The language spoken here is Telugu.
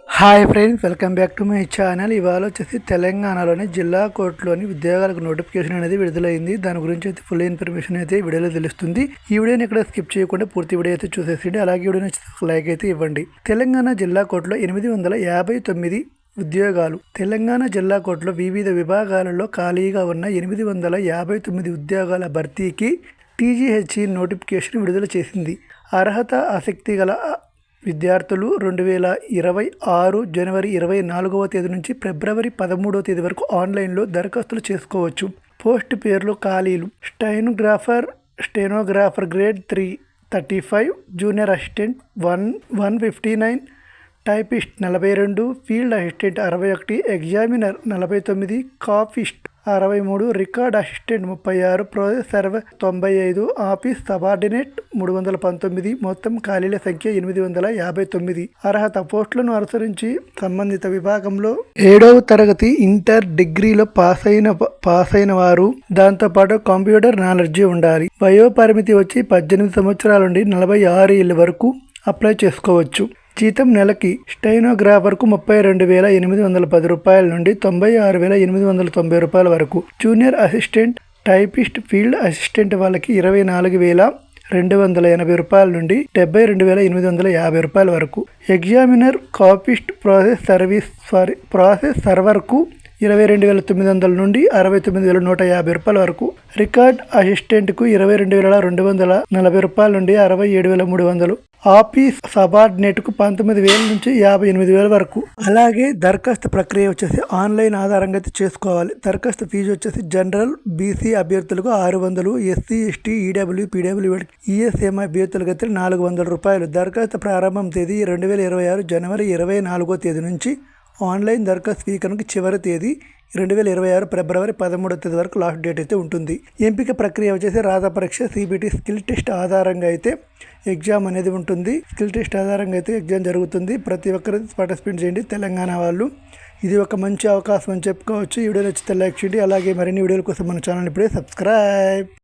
Hi friends, welcome back to my channel. ఇవాళ వచ్చేసి తెలంగాణలోని జిల్లా కోర్టులోని ఉద్యోగాలకు నోటిఫికేషన్ అనేది విడుదలైంది. దాని గురించి అయితే ఫుల్ ఇన్ఫర్మేషన్ అయితే వీడియోలో తెలుస్తుంది. ఈ వీడియోని ఇక్కడ స్కిప్ చేయకుండా పూర్తి వీడియో అయితే చూసేసిండి. అలాగే వీడియో నచ్చితే లైక్ అయితే ఇవ్వండి. తెలంగాణ జిల్లా కోర్టులో 859 ఉద్యోగాలు. తెలంగాణ జిల్లా కోర్టులో వివిధ విభాగాలలో ఖాళీగా ఉన్న 859 ఉద్యోగాల భర్తీకి టీజీహెచ్ఈ నోటిఫికేషన్ విడుదల చేసింది. అర్హత ఆసక్తి గల విద్యార్థులు 2026 జనవరి 24వ తేదీ నుంచి ఫిబ్రవరి 13వ తేదీ వరకు ఆన్లైన్లో దరఖాస్తులు చేసుకోవచ్చు. పోస్ట్ పేర్లు ఖాళీలు: stenographer grade 3 35, junior assistant 159, typist 42, field assistant 61, examiner 49, copyist 63, record assistant 36, process server 95, office subordinate 319. మొత్తం ఖాళీల సంఖ్య 859. అర్హత: పోస్టులను అనుసరించి సంబంధిత విభాగంలో 7వ తరగతి, ఇంటర్, డిగ్రీలో పాస్ అయిన వారు, దాంతోపాటు కంప్యూటర్ నాలెడ్జి ఉండాలి. వయో పరిమితి వచ్చి 18 సంవత్సరాల నుండి 46 ఏళ్ళ వరకు అప్లై చేసుకోవచ్చు. జీతం నెలకి స్టెనోగ్రాఫర్కు 32,810 రూపాయల నుండి 96,890 రూపాయల వరకు. Junior assistant, typist, field assistant వాళ్ళకి 24,280 రూపాయల నుండి 72,850 రూపాయల వరకు. ఎగ్జామినర్, కాపిస్ట్, ప్రాసెస్ సర్వర్కు 22,900 నుండి 69,150 రూపాయల వరకు. రికార్డ్ అసిస్టెంట్కు 22,240 రూపాయల నుండి 67,300. ఆఫీస్ సబార్డినేట్కు 19,000 నుంచి 58,000 వరకు. అలాగే దరఖాస్తు ప్రక్రియ వచ్చేసి ఆన్లైన్ ఆధారంగా అయితే చేసుకోవాలి. దరఖాస్తు ఫీజు వచ్చేసి జనరల్, బీసీ అభ్యర్థులకు 600, SC, ST, EW, PW, ESM అభ్యర్థులకు అయితే 400 రూపాయలు. దరఖాస్తు ప్రారంభం తేదీ 2026 జనవరి 24వ తేదీ నుంచి. ఆన్లైన్ దరఖాస్తు స్వీకరణకు చివరి తేదీ 2026 ఫిబ్రవరి 13వ తేదీ వరకు లాస్ట్ డేట్ అయితే ఉంటుంది. ఎంపిక ప్రక్రియ వచ్చేసి రాత పరీక్ష, సిబిటి, స్కిల్ టెస్ట్ ఆధారంగా అయితే ఎగ్జామ్ అనేది ఉంటుంది. స్కిల్ టెస్ట్ ఆధారంగా అయితే ఎగ్జామ్ జరుగుతుంది. ప్రతి ఒక్కరు పార్టిసిపేట్ చేయండి తెలంగాణ వాళ్ళు. ఇది ఒక మంచి అవకాశం అని చెప్పుకోవచ్చు. ఈ వీడియో నచ్చితే లైక్ చేయండి. అలాగే మరిన్ని వీడియోల కోసం మన ఛానల్ ఇప్పుడే సబ్స్క్రైబ్.